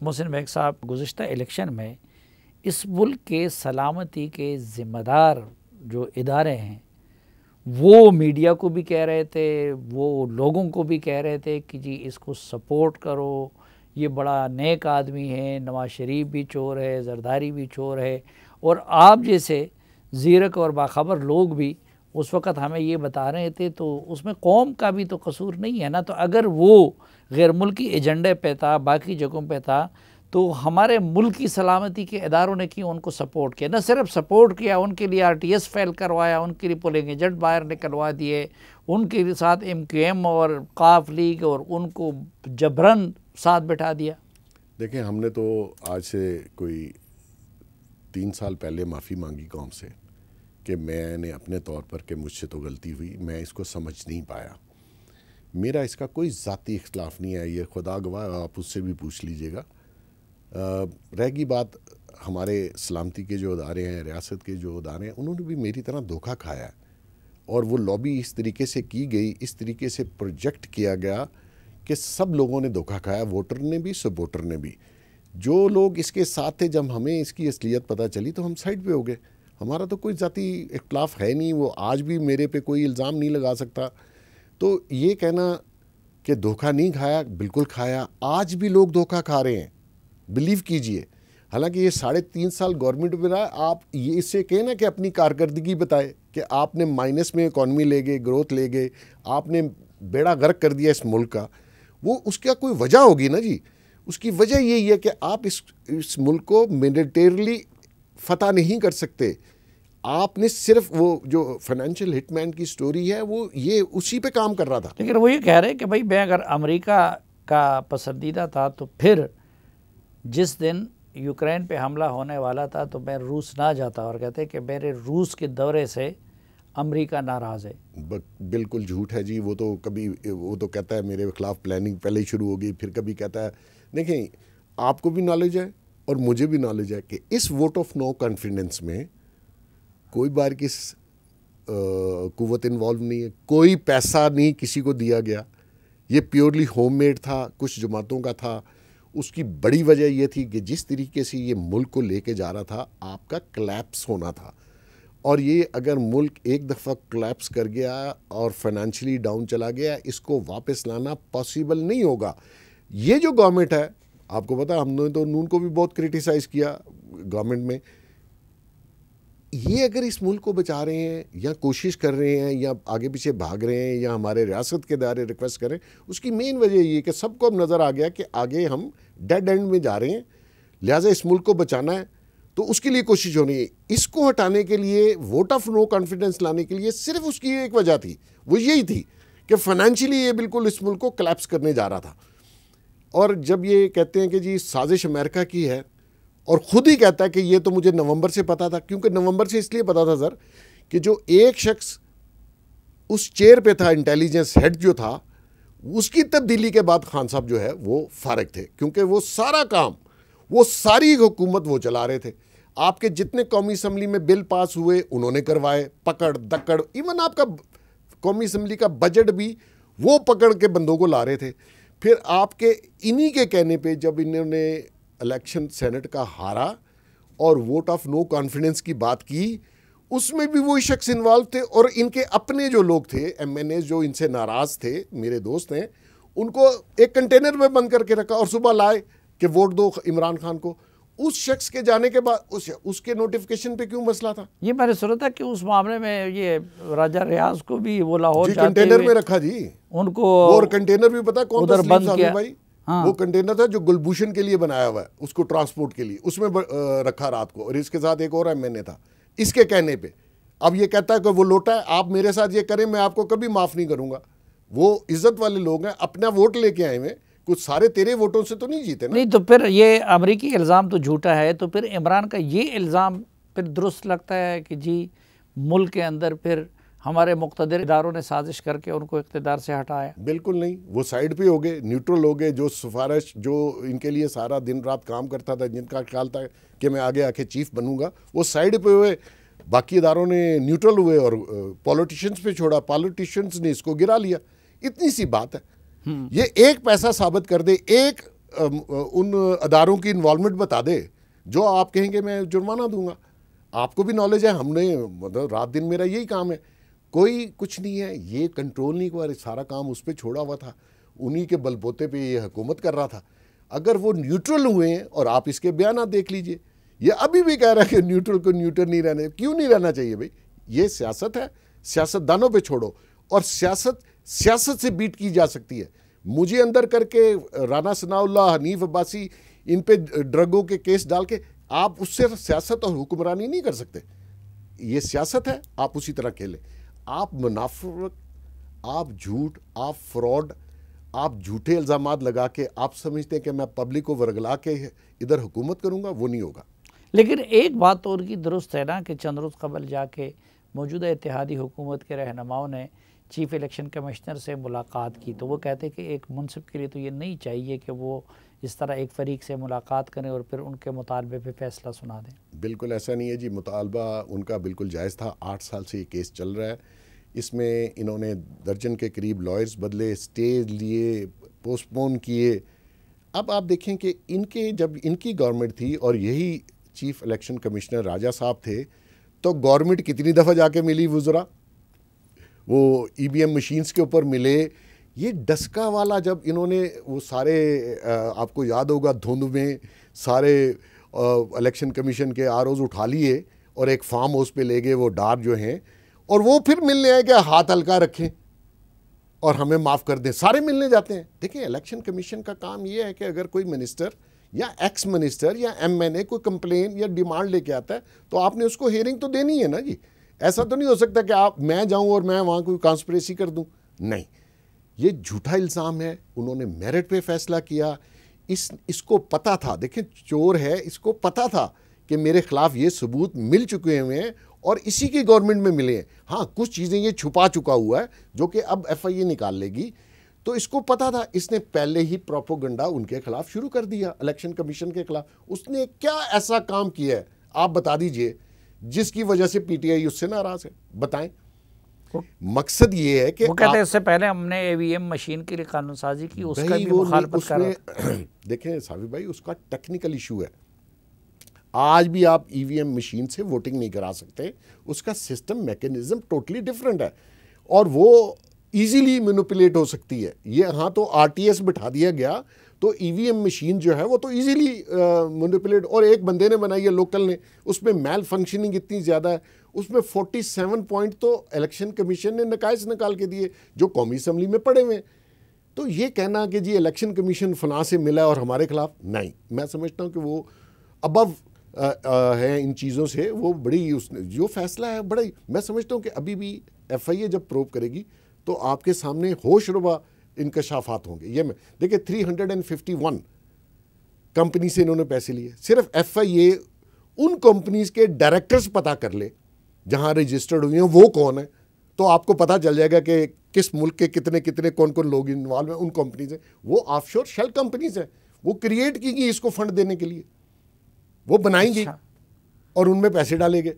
Mohsin bag साहब, गुज़िश्ता election में इस मुल्क के सलामती के ज़िम्मेदार जो इदारे हैं वो मीडिया को भी कह रहे थे, वो लोगों को भी कह रहे थे कि जी इसको सपोर्ट करो, ये बड़ा नेक आदमी है, नवाज शरीफ भी चोर है, जरदारी भी चोर है। और आप जैसे ज़ीरक और बाखबर लोग भी उस वक़्त हमें ये बता रहे थे, तो उसमें कौम का भी तो कसूर नहीं है ना। तो अगर वो गैर मुल्की एजेंडे पे था, बाकी जगहों पे था, तो हमारे मुल्क की सलामती के इदारों ने क्यों उनको सपोर्ट किया? न सिर्फ सपोर्ट किया, उनके लिए RTS फेल करवाया, उनके लिए पोलिंग एजेंट बाहर निकलवा दिए, उनके साथ MQM और काफ लीग और उनको जबरन साथ बैठा दिया। देखिए, हमने तो आज से कोई 3 साल पहले माफ़ी मांगी कौम से कि मैंने अपने तौर पर कि मुझसे तो गलती हुई, मैं इसको समझ नहीं पाया। मेरा इसका कोई ज़ाती इख्तलाफ नहीं है, ये खुदा गवाह, आप उससे भी पूछ लीजिएगा। रहेगी बात हमारे सलामती के जो अदारे हैं, रियासत के जो अदारे हैं, उन्होंने भी मेरी तरह धोखा खाया है। और वो लॉबी इस तरीके से की गई, इस तरीके से प्रोजेक्ट किया गया कि सब लोगों ने धोखा खाया, वोटर ने भी, सपोर्टर ने भी। जो लोग इसके साथ थे, जब हमें इसकी असलियत पता चली तो हम साइड पे हो गए। हमारा तो कोई ज़ाती इख्तलाफ है नहीं, वो आज भी मेरे पे कोई इल्ज़ाम नहीं लगा सकता। तो ये कहना कि धोखा नहीं खाया, बिल्कुल खाया। आज भी लोग धोखा खा रहे हैं, बिलीव कीजिए। हालांकि ये 3.5 साल गवर्नमेंट में रहा, आप ये इससे कहें ना कि अपनी कारकर्दगी बताए कि आपने माइनस में इकॉनमी ले गए, ग्रोथ ले गए, आपने बेड़ा गर्क कर दिया इस मुल्क का। वो उसका कोई वजह होगी ना जी। उसकी वजह यही है कि आप इस मुल्क को मिलिटरीली फतह नहीं कर सकते। आपने सिर्फ वो जो फाइनेंशियल हिटमैन की स्टोरी है, वो ये उसी पे काम कर रहा था। लेकिन वो ये कह रहे हैं कि भाई मैं अगर अमेरिका का पसंदीदा था तो फिर जिस दिन यूक्रेन पे हमला होने वाला था तो मैं रूस ना जाता, और कहते कि मेरे रूस के दौरे से अमेरिका नाराज़ है। बिल्कुल झूठ है जी। वो तो कहता है मेरे खिलाफ प्लानिंग पहले ही शुरू हो गई, फिर कभी कहता है। देखिए, आपको भी नॉलेज है और मुझे भी नॉलेज है कि इस वोट ऑफ नो कॉन्फिडेंस में कोई बार की कुव्वत इन्वॉल्व नहीं है, कोई पैसा नहीं किसी को दिया गया। ये प्योरली होममेड था, कुछ जमातों का था। उसकी बड़ी वजह यह थी कि जिस तरीके से ये मुल्क को लेके जा रहा था, आपका क्लैप्स होना था। और ये अगर मुल्क एक दफ़ा क्लैप्स कर गया और फाइनेंशियली डाउन चला गया, इसको वापस लाना पॉसिबल नहीं होगा। ये जो गवर्नमेंट है, आपको पता, हमने तो नून को भी बहुत क्रिटिसाइज़ किया गवर्नमेंट में। ये अगर इस मुल्क को बचा रहे हैं या कोशिश कर रहे हैं या आगे पीछे भाग रहे हैं या हमारे रियासत के दायरे रिक्वेस्ट करें, उसकी मेन वजह ये कि सबको अब नज़र आ गया कि आगे हम डेड एंड में जा रहे हैं, लिहाजा इस मुल्क को बचाना है, तो उसके लिए कोशिश होनी है। इसको हटाने के लिए, वोट ऑफ नो कॉन्फिडेंस लाने के लिए सिर्फ उसकी एक वजह थी, वो यही थी कि फाइनेंशियली ये बिल्कुल इस मुल्क को कोलैप्स करने जा रहा था। और जब ये कहते हैं कि जी साजिश अमेरिका की है, और ख़ुद ही कहता है कि ये तो मुझे नवंबर से पता था, क्योंकि नवंबर से इसलिए पता था सर कि जो एक शख्स उस चेयर पे था, इंटेलिजेंस हेड जो था, उसकी तब्दीली के बाद खान साहब जो है वो फारिग थे, क्योंकि वो सारा काम, वो सारी हुकूमत वो चला रहे थे। आपके जितने कौमी असम्बली में बिल पास हुए उन्होंने करवाए, पकड़ दकड़, इवन आपका कौमी असम्बली का बजट भी वो पकड़ के बंदों को ला रहे थे। फिर आपके इन्हीं के कहने पे जब इन्होंने इलेक्शन सेनेट का हारा और वोट ऑफ नो कॉन्फिडेंस की बात की, उसमें भी वही शख्स इन्वॉल्व थे। और इनके अपने जो लोग थे, MNA जो इनसे नाराज़ थे, मेरे दोस्त हैं, उनको एक कंटेनर में बंद करके रखा और सुबह लाए कि वोट दो इमरान खान को। उस शख्स के जाने के बाद उसके नोटिफिकेशन पे क्यों मसला था? ये मैंने सुना था कि उस मामले में ये राजा रियाज को भी वो लाहौर कंटेनर में रखा जी उनको, और कंटेनर भी पता कौन उधर बंद किया भाई? हाँ। वो कंटेनर था जो गुलभूषण के लिए बनाया हुआ है, उसको ट्रांसपोर्ट के लिए, उसमें रखा रात को। और इसके साथ एक और MNA था, इसके कहने पे। अब ये कहता है कि वो लोटा है, आप मेरे साथ ये करें मैं आपको कभी माफ़ नहीं करूंगा। वो इज्जत वाले लोग हैं, अपना वोट लेके आए हुए, कुछ सारे तेरे वोटों से तो नहीं जीते ना। नहीं तो फिर ये अमेरिकी इल्ज़ाम तो झूठा है, तो फिर इमरान का ये इल्ज़ाम फिर दुरुस्त लगता है कि जी मुल्क के अंदर फिर हमारे मुक़्तदर इदारों ने साजिश करके उनको इक़्तिदार से हटाया? बिल्कुल नहीं, वो साइड पे हो गए, न्यूट्रल हो गए। जो सिफारिश, जो इनके लिए सारा दिन रात काम करता था, जिनका ख्याल था कि मैं आगे आके चीफ बनूंगा, वो साइड पे हुए। बाकी इदारों ने न्यूट्रल हुए और पॉलिटिशियंस पे छोड़ा, पॉलिटिशियंस ने इसको गिरा लिया। इतनी सी बात है। ये एक पैसा साबित कर दे, एक उन अदारों की इन्वॉल्वमेंट बता दे जो आप कहेंगे मैं जुर्माना दूंगा। आपको भी नॉलेज है, हमने मतलब रात दिन मेरा यही काम है, कोई कुछ नहीं है, ये कंट्रोल नहीं हुआ, सारा काम उस पर छोड़ा हुआ था, उन्हीं के बलबोते पे ये हुकूमत कर रहा था। अगर वो न्यूट्रल हुए हैं, और आप इसके बयान देख लीजिए, ये अभी भी कह रहा है कि न्यूट्रल को न्यूट्रल नहीं रहने, क्यों नहीं रहना चाहिए भाई? ये सियासत है, सियासतदानों पे छोड़ो, और सियासत से बीट की जा सकती है। मुझे अंदर करके राना सनाउल्लाह, हनीफ अब्बासी, इन पे ड्रगों के केस डाल के आप उससे सियासत और हुक्मरानी नहीं कर सकते। ये सियासत है, आप उसी तरह खेलें। आप मुनाफिक, आप झूठ, आप फ्रॉड, आप झूठे इल्ज़ामात लगा के आप समझते हैं कि मैं पब्लिक को वर्गला के इधर हुकूमत करूंगा, वो नहीं होगा। लेकिन एक बात और की दुरुस्त है ना कि चंद रोज़ कबल जाके मौजूदा इत्तेहादी हुकूमत के रहनुमाओं ने चीफ इलेक्शन कमिश्नर से मुलाकात की, तो वो कहते हैं कि एक मुनसिब के लिए तो ये नहीं चाहिए कि वो इस तरह एक फ़रीक से मुलाकात करें और फिर उनके मुतालबे पे फैसला सुना दें। बिल्कुल ऐसा नहीं है जी, मुतालबा उनका बिल्कुल जायज़ था। 8 साल से ये केस चल रहा है, इसमें इन्होंने दर्जन के करीब लॉयर्स बदले, स्टे लिए, पोस्टपोन किए। अब आप देखें कि जब इनकी गवर्नमेंट थी और यही चीफ इलेक्शन कमिश्नर राजा साहब थे, तो गवर्नमेंट कितनी दफ़ा जाके मिली वुज़रा, वो ईवीएम मशीन्स के ऊपर मिले। ये डस्का वाला जब इन्होंने वो सारे आपको याद होगा धुंध में सारे इलेक्शन कमीशन के आरओज़ उठा लिए और एक फार्म हाउस पे ले गए वो डार जो हैं, और वो फिर मिलने आए कि हाथ हल्का रखें और हमें माफ़ कर दें, सारे मिलने जाते हैं। देखिए इलेक्शन कमीशन का काम ये है कि अगर कोई मिनिस्टर या एक्स मिनिस्टर या एमएनए कोई कंप्लेन या डिमांड लेके आता है तो आपने उसको हियरिंग तो देनी है ना जी। ऐसा तो नहीं हो सकता कि मैं जाऊं और मैं वहाँ कोई कॉन्स्पिरेसी कर दूं, नहीं। ये झूठा इल्ज़ाम है। उन्होंने मेरिट पे फैसला किया। इसको पता था, देखें चोर है, इसको पता था कि मेरे खिलाफ ये सबूत मिल चुके हुए हैं और इसी की गवर्नमेंट में मिले हैं। हाँ, कुछ चीज़ें ये छुपा चुका हुआ है जो कि अब एफआईए निकाल लेगी, तो इसको पता था। इसने पहले ही प्रोपोगंडा उनके खिलाफ शुरू कर दिया, इलेक्शन कमीशन के खिलाफ। उसने क्या ऐसा काम किया है आप बता दीजिए जिसकी वजह से पीटीआई उससे नाराज है, बताएं। मकसद ये है कि वो कहते हैं इससे पहले हमने ईवीएम मशीन के लिए कानून साजी की, उसका भी मुखालफत कर रहा था। देखें साबिर भाई, उसका टेक्निकल इशू है। आज भी आप ईवीएम मशीन से वोटिंग नहीं करा सकते, उसका सिस्टम मैकेनिज्म टोटली डिफरेंट है और वो इजीली मैनिपुलेट हो सकती है। ये हाँ, तो आरटीएस बिठा दिया गया तो ईवीएम मशीन जो है वो तो इजीली मैनिपुलेट, और एक बंदे ने बनाई है लोकल ने, उसमें मैल फंक्शनिंग इतनी ज़्यादा है, उसमें 47 पॉइंट तो इलेक्शन कमीशन ने नकाइस निकाल के दिए जो कौमी असम्बली में पड़े हुए हैं। तो ये कहना कि जी इलेक्शन कमीशन फलां से मिला है और हमारे खिलाफ, नहीं। मैं समझता हूँ कि वो अबव है इन चीज़ों से। वो बड़ी उसने जो फैसला है बड़ा ही, मैं समझता हूँ कि अभी भी एफआईए जब प्रोब करेगी तो आपके सामने होशरुबा इंकशाफात होंगे। ये मैं देखिए 351 कंपनी से इन्होंने पैसे लिए। सिर्फ एफआईए उन कंपनीज के डायरेक्टर्स पता कर ले जहां रजिस्टर्ड हुए हैं वो कौन है, तो आपको पता चल जाएगा कि किस मुल्क के कितने कितने कौन कौन लोग इन्वॉल्व हैं उन कंपनी से। वो ऑफशोर शेल कंपनीज हैं, वो क्रिएट की गई इसको फंड देने के लिए, वो बनाएंगी और उनमें पैसे डालेंगे।